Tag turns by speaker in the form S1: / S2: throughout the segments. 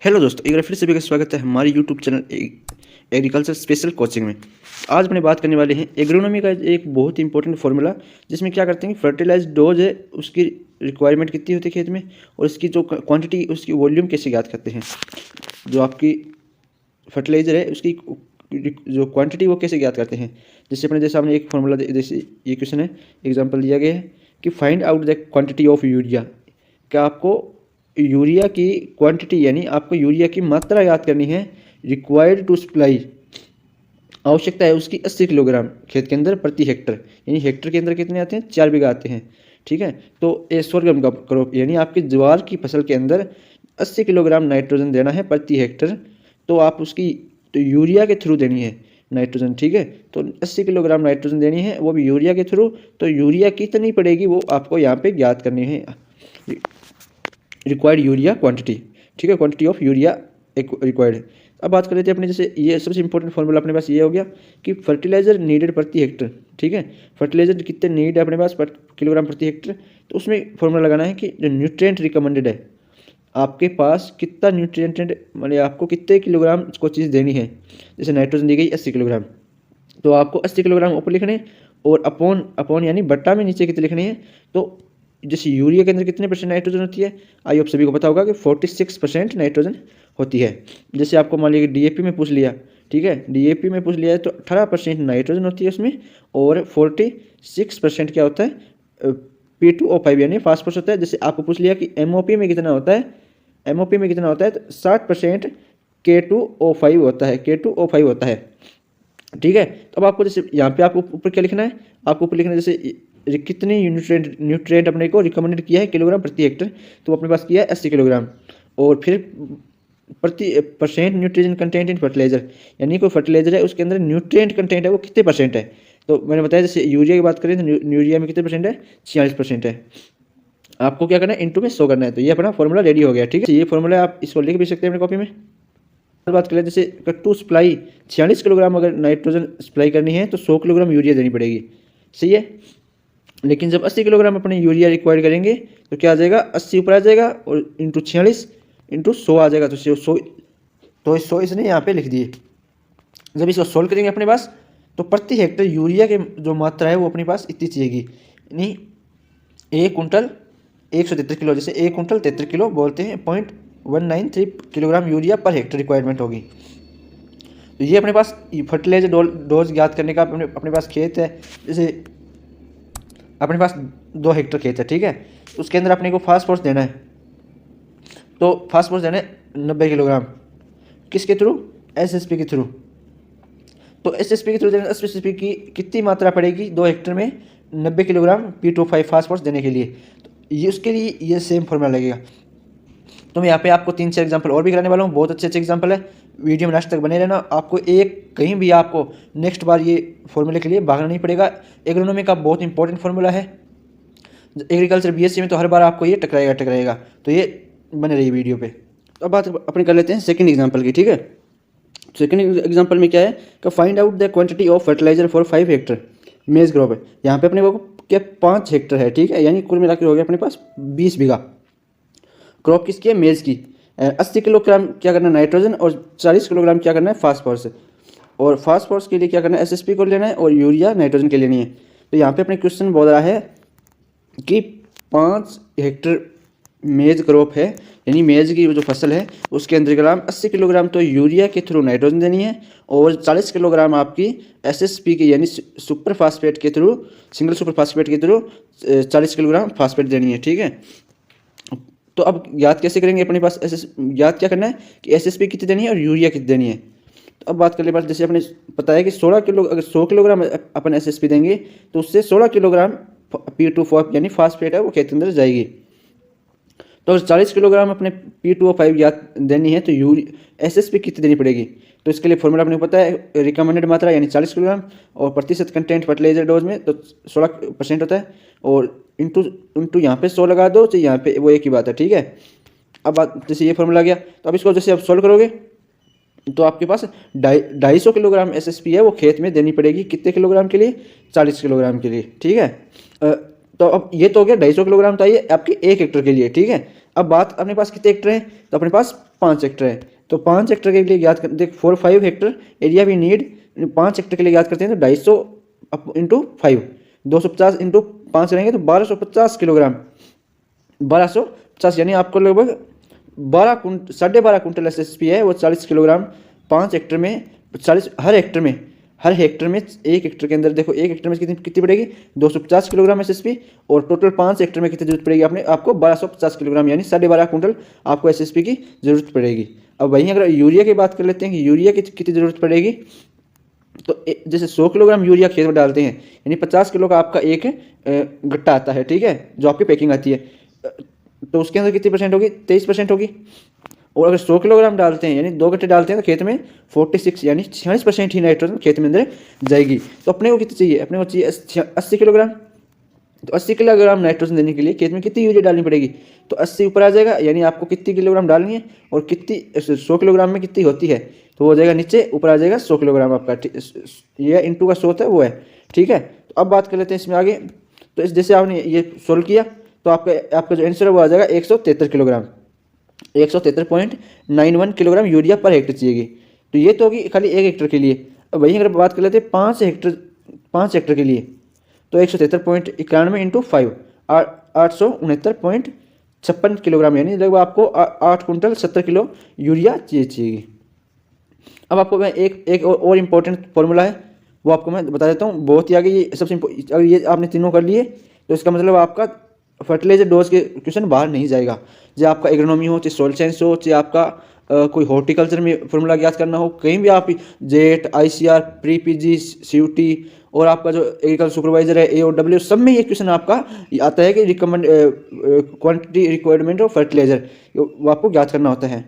S1: Hello दोस्तों, एक बार फिर सभी का स्वागत है हमारे YouTube channel agriculture special coaching में। आज अपने बात करने वाले हैं एग्रोनॉमी का एक बहुत ही इंपॉर्टेंट फार्मूला, जिसमें क्या करते हैं कि फर्टिलाइज डोज है उसकी रिक्वायरमेंट कितनी होती है खेत में, और इसकी जो क्वांटिटी उसकी वॉल्यूम कैसे ज्ञात करते हैं। जो आपकी फर्टिलाइजर है उसकी जो क्वांटिटी वो कैसे ज्ञात करते हैं। जैसे सामने एक फार्मूला, जैसे ये क्वेश्चन है, एग्जाम्पल दिया गया है कि find out the quantity of urea. क्या आपको यूरिया की क्वांटिटी यानी आपको यूरिया की मात्रा याद करनी है। रिक्वायर्ड टू सप्लाई, आवश्यकता है उसकी 80 किलोग्राम खेत के अंदर प्रति हेक्टर, यानी हेक्टर के अंदर कितने आते हैं, 4 बीघा आते हैं। ठीक है, तो ये सोरगम का क्रॉप यानी आपकी ज्वार की फसल के अंदर 80 किलोग्राम नाइट्रोजन देना है प्रति हेक्टर। तो आप उसकी तो यूरिया के थ्रू देनी है नाइट्रोजन। ठीक है, तो 80 किलोग्राम नाइट्रोजन देनी है, वो भी यूरिया के थ्रू। तो यूरिया कितनी पड़ेगी वो आपको यहाँ पे ज्ञात करनी है। रिक्वायर्ड यूरिया क्वांटिटी, ठीक है, क्वांटिटी ऑफ यूरिया रिक्वायर्ड है। अब बात कर लेते हैं अपने, जैसे ये सबसे इंपॉर्टेंट फॉर्मूला अपने पास ये हो गया कि फर्टिलाइजर नीडेड प्रति हेक्टर। ठीक है, फर्टिलाइजर कितने नीड है अपने पास किलोग्राम प्रति हेक्टर। तो उसमें फॉर्मूला लगाना है कि जो न्यूट्रिएंट रिकमेंडेड है, आपके पास कितना न्यूट्रिएंट मतलब आपको कितने किलोग्राम को चीज़ देनी है। जैसे नाइट्रोजन दी गई 80 किलोग्राम, तो आपको 80 किलोग्राम ऊपर लिखने और अपॉन यानी बट्टा में नीचे कितने लिखने हैं। तो जैसे यूरिया के अंदर कितने % नाइट्रोजन होती है, आई आप सभी को पता होगा कि 46% नाइट्रोजन होती है। जैसे आपको मान लीजिए डीएपी में पूछ लिया, ठीक है, डीएपी में पूछ लिया है तो 18% नाइट्रोजन होती है उसमें, और 46% क्या होता है, P2O5 यानी फास्फोरस होता है। जैसे आपको पूछ लिया कि एमओपी में कितना होता है, एमओपी में कितना होता है, तो 60% K2O5 होता है, K2O5 होता है। ठीक है, तो अब आपको जैसे यहाँ पे आपको ऊपर क्या लिखना है, आपको ऊपर लिखना है जैसे कितने न्यूट्रिएंट अपने को रिकमेंडेड किया है किलोग्राम प्रति हेक्टर, तो अपने पास किया है 80 किलोग्राम। और फिर प्रति % न्यूट्रिएंट कंटेंट इन फर्टिलाइजर, यानी कोई फर्टिलाइजर है उसके अंदर न्यूट्रिएंट कंटेंट है वो कितने % है। तो मैंने बताया जैसे यूरिया की बात करें तो यूरिया में कितने % है, 46% है। आपको क्या करना है, इंटू में 100 करना है। तो ये अपना फॉर्मूला रेडी हो गया। ठीक है, ये फॉर्मूला आप इसको लिख भी सकते हैं अपनी कॉपी में। बात करें जैसे टू सप्लाई 46 किलोग्राम अगर नाइट्रोजन सप्लाई करनी है तो 100 किलोग्राम यूरिया देनी पड़ेगी। सही है, लेकिन जब 80 किलोग्राम अपने यूरिया रिक्वायर्ड करेंगे तो क्या आ जाएगा, 80 ऊपर आ जाएगा और इंटू 46 इंटू 100 आ जाएगा। तो 100 इसने यहाँ पे लिख दिए। जब इसको सोल्व करेंगे अपने पास तो प्रति हेक्टर यूरिया के जो मात्रा है वो अपने पास इतनी चाहिएगी, यानी 1 कुंटल 173 किलो, जैसे 1 कुंटल 73 किलो बोलते हैं, 0.193 kilogram urea per hectare requirement होगी। तो ये अपने पास फर्टिलाइजर डोज ज्ञात करने का अपने पास खेत है। जैसे अपने पास 2 हेक्टर खेत है, ठीक है, तो उसके अंदर अपने को फास्फोरस देना है। तो फास्फोरस देना है 90 किलोग्राम, किसके थ्रू, एसएसपी के थ्रू। तो एसएसपी के थ्रू देना, एसएसपी की कितनी मात्रा पड़ेगी 2 हेक्टर में, 90 किलोग्राम P2O5 फास्फोरस देने के लिए। तो ये उसके लिए ये सेम फॉर्मूला लगेगा। तो मैं यहाँ पे आपको 3-4 एग्जांपल और भी कराने वाला हूँ, बहुत अच्छे एग्जांपल है। वीडियो में लास्ट तक बने रहना, आपको एक कहीं भी आपको नेक्स्ट बार ये फॉर्मूले के लिए भागना नहीं पड़ेगा। एग्रोनॉमी का बहुत इंपॉर्टेंट फार्मूला है, एग्रीकल्चर बीएससी में तो हर बार आपको ये टकराएगा। तो ये बने रही वीडियो पे। तो अब बात अपने कर लेते हैं सेकंड एग्जांपल की। ठीक है, सेकंड एग्जांपल में क्या है कि find out the quantity of fertiliser for 5 hectare maize crop है। यहाँ पे अपने को क्या 5 हेक्टर है, ठीक है, यानी कुल मिलाकर हो गया अपने पास 20 बीघा। क्रॉप किसकी है, मेज की। 80 किलोग्राम क्या करना है नाइट्रोजन, और 40 किलोग्राम क्या करना है फास्फोरस। और फास्फोरस के लिए क्या करना है, एसएसपी को लेना है, और यूरिया नाइट्रोजन के लिए लेनी है। तो यहाँ पे अपने क्वेश्चन बोल रहा है कि 5 हेक्टर मेज क्रॉप है, यानी मेज की जो फसल है उसके अंदर ग्राम 80 किलोग्राम तो यूरिया के थ्रू नाइट्रोजन देनी है, और 40 किलोग्राम आपकी एसएसपी की यानी सुपर फास्फेट के थ्रू, सिंगल सुपर फास्फेट के थ्रू 40 किलोग्राम फास्फेट देनी है। ठीक है, तो अब याद कैसे करेंगे, अपने पास याद क्या करना है कि एसएसपी कितनी देनी है और यूरिया कितनी देनी है। तो अब बात कर ले बात, जैसे अपने पता है कि 16 किलो, अगर 100 किलोग्राम अपन एसएसपी देंगे तो उससे 16 किलोग्राम P2O5 यानी फास्फेट है वो खेत के अंदर जाएगी। तो 40 किलोग्राम अपने P2O5 याद देनी है तो एसएसपी कितनी देनी पड़ेगी। तो इसके लिए फॉर्मूला अपने को पता है, रिकमेंडेड मात्रा यानी 40 किलोग्राम, और प्रतिशत कंटेंट फर्टिलाइजर डोज में तो 16% होता है, और इंटू यहाँ पे 100 लगा दो, तो यहाँ पे वो एक ही बात है। ठीक है, अब बात जैसे ये फॉर्मूला गया, तो अब इसको जैसे आप सोल्व करोगे तो आपके पास 250 किलोग्राम एसएसपी है वो खेत में देनी पड़ेगी, कितने किलोग्राम के लिए, 40 किलोग्राम के लिए। ठीक है, तो अब ये तो हो गया 250 किलोग्राम चाहिए आपके 1 हेक्टर के लिए, ठीक है। अब बात अपने पास कितने हेक्टर है, तो अपने पास 5 हेक्टर है। तो 5 हेक्टर के लिए याद कर देख 5 hectare area we need, 5 hectare के लिए याद करते हैं तो 250 इंटू 5, 250 इंटू 5 रहेंगे तो 1250 किलोग्राम, 1250 यानी आपको लगभग 12.5 कुंटल एसएसपी है वो 40 किलोग्राम 5 हेक्टर में, 40 हर हेक्टर में, हर हेक्टर में 1 हेक्टर के अंदर देखो 1 हेक्टर में कितनी पड़ेगी 250 किलोग्राम एसएसपी, और टोटल 5 हेक्टर में कितनी जरूरत पड़ेगी आपको 1250 किलोग्राम यानी 12.5 कुंटल आपको एसएसपी की जरूरत पड़ेगी। अब वहीं अगर यूरिया की बात कर लेते हैं कि यूरिया की कितनी जरूरत पड़ेगी, तो जैसे 100 किलोग्राम यूरिया खेत में डालते हैं यानी 50 किलो का आपका एक गट्टा आता है, ठीक है, जो आपकी पैकिंग आती है, तो उसके अंदर कितनी परसेंट होगी 23% होगी। और अगर 100 किलोग्राम डालते हैं यानी 2 गट्टे डालते हैं तो खेत में 46 यानी 46% ही नाइट्रोजन खेत में अंदर जाएगी। तो अपने को कितनी चाहिए, अपने को चाहिए 80 किलोग्राम। तो 80 किलोग्राम नाइट्रोजन देने के लिए खेत में कितनी यूरिया डालनी पड़ेगी, तो 80 ऊपर आ जाएगा यानी आपको कितनी किलोग्राम डालनी है और कितनी 100 किलोग्राम में कितनी होती है तो वो हो जाएगा नीचे, ऊपर आ जाएगा 100 किलोग्राम आपका, ये इंटू का 100 है वो है, ठीक है। तो अब बात कर लेते हैं इसमें आगे। तो इस जैसे आपने ये सोल्व किया तो आपका जो आंसर है वो आ जाएगा 173 kilogram, 173.91 kilogram urea per hectare चाहिए। तो ये तो होगी खाली 1 हेक्टर के लिए। अब वहीं अगर बात कर लेते हैं 5 हेक्टर के लिए तो 173.91 इंटू 5 869.56 किलोग्राम यानी लगभग आपको 8 कुंटल 70 किलो यूरिया चाहिए। अब आपको मैं एक और इम्पोर्टेंट फॉर्मूला है वो आपको मैं बता देता हूँ, बहुत ही आगे। ये सबसे अगर ये आपने तीनों कर लिए तो इसका मतलब आपका फर्टिलाइजर डोज के क्वेश्चन बाहर नहीं जाएगा। चाहे आपका एग्रोनॉमी हो, चाहे सोइल साइंस हो, चाहे आपका कोई हॉर्टिकल्चर में फॉर्मूला याद करना हो, कहीं भी आप JET, ICAR, pre PG, CUET और आपका जो एग्रीकल्चर सुपरवाइजर है AOW, सब में ये क्वेश्चन आपका आता है कि recommend quantity requirement of fertiliser वो आपको याद करना होता है।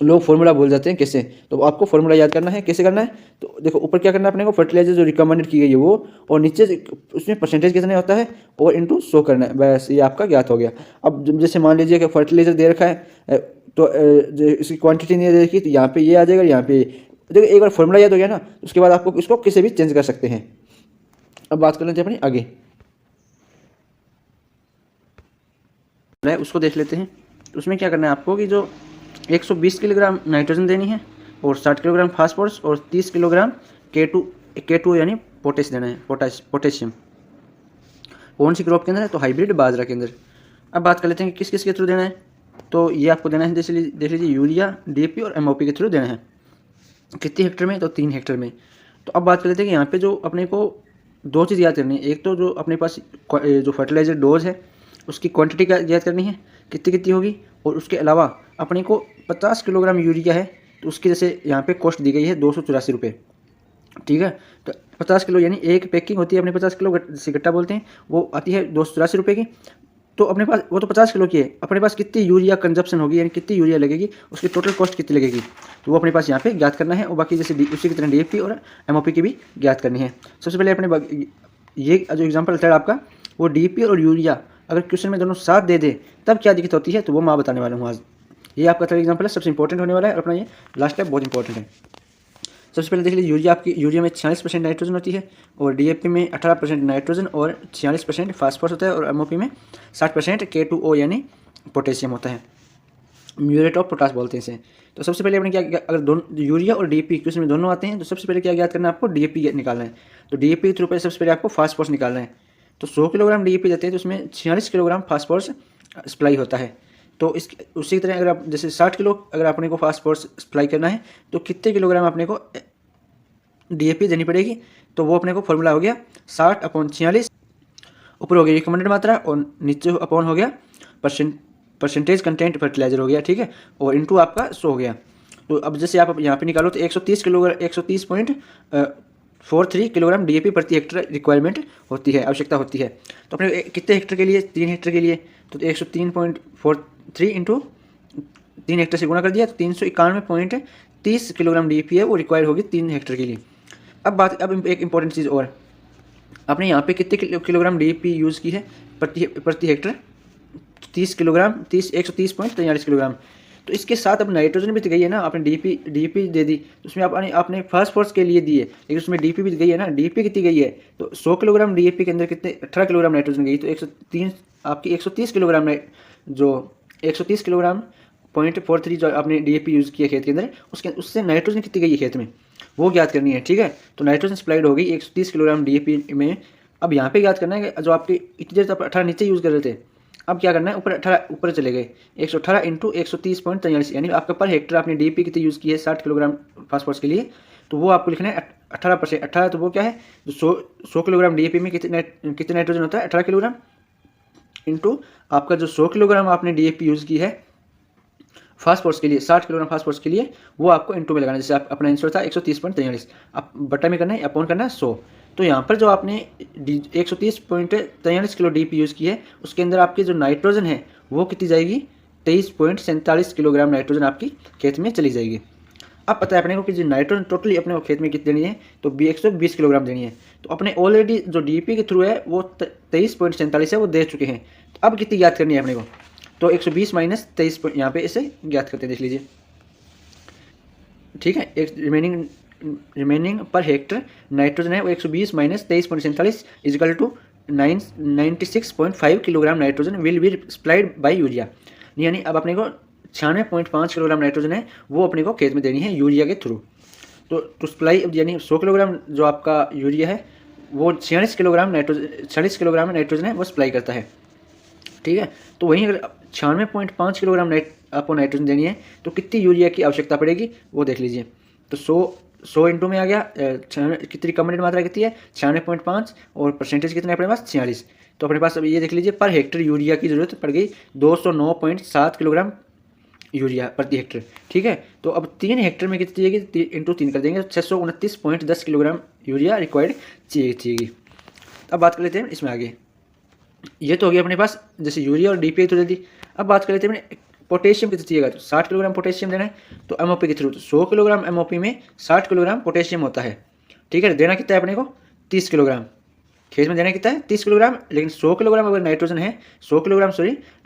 S1: लोग फॉर्मूला भूल जाते हैं कैसे, तो आपको फॉर्मूला याद करना है। कैसे करना है, तो देखो ऊपर क्या करना है अपने को, फर्टिलाइजर जो रिकमेंडेड की गई है वो, और नीचे उसमें परसेंटेज कितना होता है और इंटू 100 करना है, बस ये आपका ज्ञात हो गया। अब जैसे मान लीजिए कि फर्टिलाइजर दे रखा है तो इसकी क्वांटिटी नहीं दे रखी तो यहाँ पे ये आ जाएगा, यहाँ पे देखो एक बार फॉर्मूला याद हो गया ना उसके बाद आपको इसको किसी भी चेंज कर सकते हैं। अब बात कर लेते हैं अपनी आगे, उसको देख लेते हैं। उसमें क्या करना है आपको कि जो 120 किलोग्राम नाइट्रोजन देनी है और 60 किलोग्राम फास्फोरस और 30 किलोग्राम K2 यानी पोटेश देना है, पोटेशियम। कौन सी क्रॉप के अंदर है, तो हाइब्रिड बाजरा के अंदर। अब बात कर लेते हैं कि किस किस के थ्रू देना है, तो ये आपको देना है जैसे देख लीजिए यूरिया, DAP और MOP के थ्रू देना है। कितने हेक्टर में, तो 3 हेक्टर में। तो अब बात कर लेते हैं कि यहाँ पे जो अपने को 2 चीज़ याद करनी है, एक तो जो अपने पास जो फर्टिलाइजर डोज है उसकी क्वांटिटी का याद करनी है कितनी कितनी होगी, और उसके अलावा अपने को 50 किलोग्राम यूरिया है तो उसकी जैसे यहाँ पे कॉस्ट दी गई है 284 रुपये, ठीक है। तो 50 किलो यानी एक पैकिंग होती है अपने 50 किलो से गट्टा बोलते हैं, वो आती है 284 रुपये की। तो अपने पास वो तो 50 किलो की है, अपने पास कितनी यूरिया कंजप्शन होगी यानी कितनी यूरिया लगेगी, उसकी टोटल कॉस्ट कितनी लगेगी, तो वो अपने पास यहाँ पे ज्ञात करना है। और बाकी जैसे उसी की तरह DAP और MOP की भी ज्ञात करनी है। सबसे पहले अपने ये जो एग्जाम्पल था आपका वो DAP और यूरिया अगर क्वेश्चन में दोनों साथ दे दे तब क्या दिक्कत होती है, तो वो मैं बताने वाला हूँ आज। ये आपका थर्ड एग्जाम्पल है, सबसे इंपॉर्टेंट होने वाला है, और अपना ये लास्ट टाइम बहुत इंपॉर्टेंट है। सबसे पहले देख लीजिए यूरिया में 46% नाइट्रोजन होती है और DAP में 18% नाइट्रोजन और 46% फास्फोरस होता है, और MOP में 60% K2O यानी पोटेशियम होता है, म्यूरेट ऑफ पोटास बोलते हैं इसे। तो सबसे पहले अपने क्या, अगर दोनों यूरिया और DAP क्वेश्चन में दोनों आते हैं तो सबसे पहले क्या ज्ञात करना है आपको, DAP निकालना है। तो DAP के थ्रू पहले सबसे पहले आपको फास्फोरस निकालना है। तो 100 किलोग्राम DAP देते हैं तो उसमें 46 किलोग्राम फास्फोरस सप्लाई होता है। तो उसी तरह अगर आप जैसे 60 किलो अगर अपने को फास्फोरस सप्लाई करना है तो कितने किलोग्राम अपने को DAP देनी पड़ेगी, तो वो अपने को फॉर्मूला हो गया 60/46, ऊपर हो गया रिकमेंडेड मात्रा और नीचे अपॉन हो गया परसेंटेज कंटेंट फर्टिलाइजर हो गया, ठीक है, और इंटू आपका 100 हो गया। तो अब जैसे आप यहाँ पे निकालो तो 130.43 किलोग्राम DAP प्रति हेक्टर रिक्वायरमेंट होती है, आवश्यकता होती है। तो अपने कितने हेक्टर के लिए, 3 हेक्टर के लिए, तो 103.43 इंटू 3 हेक्टर से गुणा कर दिया तो 391.30 किलोग्राम DAP है वो रिक्वायर होगी 3 हेक्टर के लिए। अब एक इंपॉर्टेंट चीज़ और, आपने यहाँ पे कितने किलोग्राम DAP यूज़ की है प्रति हेक्टर, 30 किलोग्राम, 130.43 किलोग्राम। तो इसके साथ अब नाइट्रोजन भी तो गई है ना, आपने डीपी दे दी, तो उसमें आपने फास्फोरस के लिए दी है, लेकिन उसमें डीपी भी गई है ना। डीपी कितनी गई है, तो 100 किलोग्राम डीएपी के अंदर कितने 18 किलोग्राम नाइट्रोजन गई, तो 103 आपकी 130 किलोग्राम जो 130 किलोग्राम 0.43 जो आपने डीएपी यूज़ किया खेत के अंदर, उससे नाइट्रोजन कितनी गई है खेत में, वो ज्ञात करनी है। ठीक है, तो नाइट्रोजन सप्लाइड हो गई 130 किलोग्राम डीएपी में। अब यहाँ पे ज्ञात करना है कि जो आपकी इतनी देर तक 18 नीचे यूज़ कर रहे थे, अब क्या करना है, ऊपर 18 ऊपर चले गए, 118 इंटू 130.43, यानी आपका पर हेक्टर आपने डीएपी कितनी यूज़ की है 60 किलोग्राम फास्फोरस के लिए, तो वो आपको लिखना है 18%। 18 तो वो क्या है, जो 100 किलोग्राम डीएपी में कितने नाइट्रोजन होता है 18 किलोग्राम, इंटू आपका जो 100 किलोग्राम आपने डीएपी यूज़ की है फास्फोरस के लिए, 60 किलोग्राम फास्फोरस के लिए, वो आपको इंटू में लगाना है। जैसे आप अपना आंसर था 130.43, आप बटा में करना है, अपॉन करना है 100। तो यहाँ पर जो आपने 130.43 किलो डीपी यूज़ की है, उसके अंदर आपकी जो नाइट्रोजन है वो कितनी जाएगी, 23.47 किलोग्राम नाइट्रोजन आपकी खेत में चली जाएगी। अब पता है अपने को कि जो नाइट्रोजन टोटली अपने को खेत में कितनी देनी है, तो 120 किलोग्राम देनी है। तो अपने ऑलरेडी जो डीपी के थ्रू है वो 23.47 है, वो दे चुके हैं। तो अब कितनी याद करनी है अपने को, तो 120 माइनस 23 यहाँ पे इसे ज्ञात करते हैं, देख लीजिए। ठीक है, एक रिमेनिंग पर हेक्टर नाइट्रोजन है वो 120 minus 23.47 equal to 96.5 kilogram nitrogen will be supplied by urea. यानी अब अपने को 96.5 किलोग्राम नाइट्रोजन है वो अपने को खेत में देनी है यूरिया के थ्रू। तो सप्लाई यानी 100 किलोग्राम जो आपका यूरिया है वो 46 किलोग्राम नाइट्रोजन है वो सप्लाई करता है। ठीक है, तो वहीं अगर 96.5 किलोग्राम आपको नाइट्रोजन देनी है तो कितनी यूरिया की आवश्यकता पड़ेगी वो देख लीजिए। तो 100 इंटू में आ गया, कितनी रिकमेंडेड मात्रा कितनी है 96.5 और परसेंटेज कितना है अपने पास 46। तो अपने पास अब ये देख लीजिए पर हेक्टर यूरिया की ज़रूरत पड़ गई 209.7 किलोग्राम यूरिया प्रति हेक्टर। ठीक है, तो अब 3 हेक्टर में कितनी चाहिए, इंटू 3 कर देंगे, 629.10 किलोग्राम यूरिया रिक्वायर्ड चाहिएगी। अब बात कर लेते हैं इसमें आगे, ये तो हो गया अपने पास जैसे यूरिया और डीपी तो दे दी। अब बात कर लेते हैं पोटेशियम कितना चाहिएगा, तो 60 किलोग्राम पोटेशियम देना है, तो एमओपी के थ्रू, तो 100 किलोग्राम एमओपी में 60 किलोग्राम पोटेशियम होता है। ठीक है, देना कितना है अपने को 30 किलोग्राम, खेत में देना कितना है 30 किलोग्राम, लेकिन 100 किलोग्राम अगर नाइट्रोजन है 100 किलोग्राम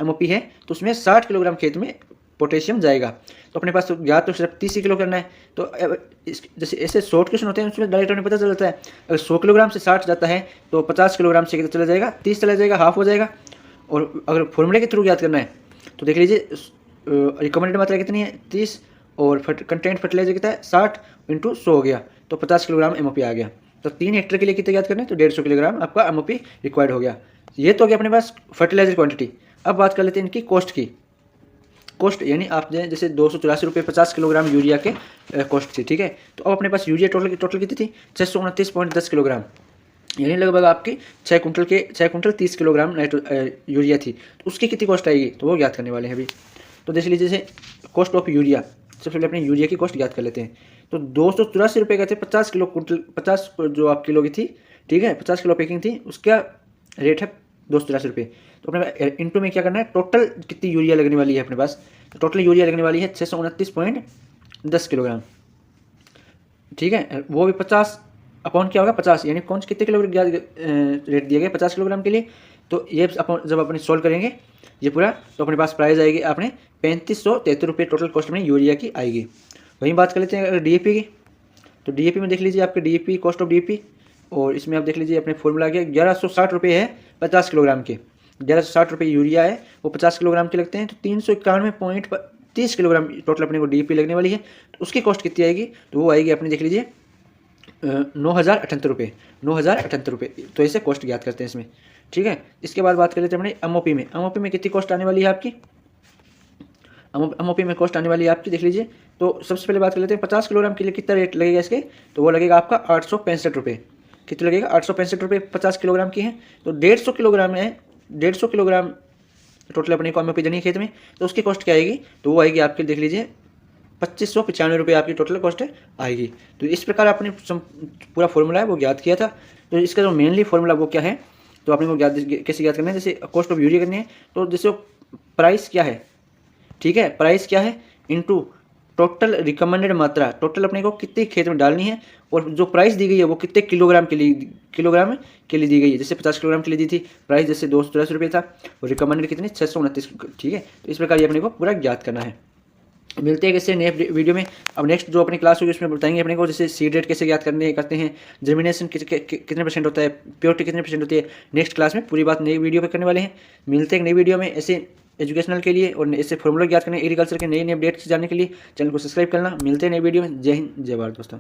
S1: एमओपी है, तो उसमें 60 किलोग्राम खेत में पोटेशियम जाएगा। तो अपने पास तो या तो सिर्फ 30 ही किलो करना है। तो जैसे ऐसे शॉर्ट क्वेश्चन होते हैं उसमें डायरेक्ट हमें पता चल जाता है, अगर 100 किलोग्राम से 60 जाता है तो 50 किलोग्राम से कितना चला जाएगा 30 चला जाएगा, हाफ हो जाएगा। और अगर फॉर्मूले के थ्रू याद करना है तो देख लीजिए रिकमेंडेड मात्रा कितनी है 30 और कंटेंट फर्टिलाइजर कितना है 60 इंटू 100 हो गया, तो 50 किलोग्राम एमओपी आ गया। तो 3 हेक्टर के लिए कितना याद करना है, तो 150 किलोग्राम आपका एमओपी रिक्वायर्ड हो गया। ये तो हो गया अपने पास फर्टिलाइजर क्वांटिटी। अब बात कर लेते हैं इनकी कॉस्ट की। कॉस्ट यानी आप जैसे 284 रुपये 50 किलोग्राम यूरिया के कॉस्ट थी। ठीक है, तो अब अपने पास यूरिया टोटल कितनी थी 629.10 किलोग्राम, यानी लगभग आपकी 6 कुंटल 30 किलोग्राम यूरिया थी। तो उसकी कितनी कॉस्ट आएगी तो वो ज्ञात करने वाले हैं अभी। तो देख लीजिए जैसे कॉस्ट ऑफ यूरिया, सबसे पहले अपने यूरिया की कॉस्ट ज्ञात कर लेते हैं। तो 284 रुपये का थे 50 किलो कुंटल 50 जो आप किलो की थी। ठीक है, 50 किलो पैकिंग थी, उसका रेट है 284 रुपये। तो अपने इंटू में क्या करना है, टोटल कितनी यूरिया लगने वाली है अपने पास, तो टोटल यूरिया लगने वाली है 629.10 किलोग्राम। ठीक है, वो भी 50 अपॉन क्या होगा 50, यानी कौन कितने किलो रेट दिया गया 50 किलोग्राम के लिए। तो ये जब अपने सोल्व करेंगे ये पूरा, तो अपने पास प्राइस आएगी आपने 3573 रुपये टोटल कॉस्ट में यूरिया की आएगी। वहीं बात कर लेते हैं अगर डीएपी की, तो डीएपी में देख लीजिए आपके डीएपी कॉस्ट ऑफ डीएपी, और इसमें आप देख लीजिए अपने फॉर्मूला के 1160 रुपये है 50 किलोग्राम के, 1160 रुपये यूरिया है वो 50 किलोग्राम के लगते हैं। तो 391.30 किलोग्राम टोटल अपने को डीएपी लगने वाली है। तो उसकी कॉस्ट कितनी आएगी, तो वो आएगी अपने देख लीजिए 9,078 रुपये, 9,078 रुपये। तो ऐसे कॉस्ट ज्ञात करते हैं इसमें। ठीक है, इसके बाद बात कर लेते हैं अपने एमओपी में। एमओपी में कितनी कॉस्ट आने वाली है आपकी, एमओपी में कॉस्ट आने वाली है आपकी देख लीजिए। तो सबसे पहले बात कर लेते हैं 50 किलोग्राम के लिए कितना रेट लगेगा इसके, तो वो लगेगा आपका 865 रुपये। कितना लगेगा 865 रुपये 50 किलोग्राम की है। तो 150 किलोग्राम है, 150 किलोग्राम टोटल अपने को एमओपी देनी है खेत में, तो उसकी कॉस्ट क्या आएगी, तो वो आएगी आपके देख लीजिए 2595 रुपये आपकी टोटल कॉस्ट आएगी। तो इस प्रकार आपने पूरा फॉर्मूला है वो ज्ञात किया था। तो इसका जो मेनली फॉर्मूला वो क्या है, तो आपने को कैसे ज्ञात करना है, जैसे कॉस्ट ऑफ यूरिया करनी है तो जैसे प्राइस क्या है, ठीक है प्राइस क्या है इनटू टोटल रिकमेंडेड मात्रा, टोटल अपने को कितने खेत में डालनी है, और जो प्राइस दी गई है वो कितने किलोग्राम के लिए दी गई है। जैसे 50 किलोग्राम के लिए दी थी प्राइस जैसे 283 रुपये था, और रिकमेंडेड कितनी 629। ठीक है, तो इस प्रकार ये अपने को पूरा ज्ञात करना है। मिलते हैं किसी नए वीडियो में। अब नेक्स्ट जो अपनी क्लास होगी उसमें बताएंगे अपने को जैसे सीड रेट कैसे याद करते हैं, जर्मिनेशन कितने परसेंट होता है, प्योरिटी कितने परसेंट होती है। नेक्स्ट क्लास में पूरी बात नई वीडियो पे करने वाले हैं। मिलते हैं एक नई वीडियो में ऐसे एजुकेशनल के लिए और ऐसे फॉर्मूला याद करने, एग्रीकल्चर के नई नई अपडेट्स जानने के लिए चैनल को सब्सक्राइब करना। मिलते हैं नई वीडियो में। जय हिंद, जय भारत दोस्तों।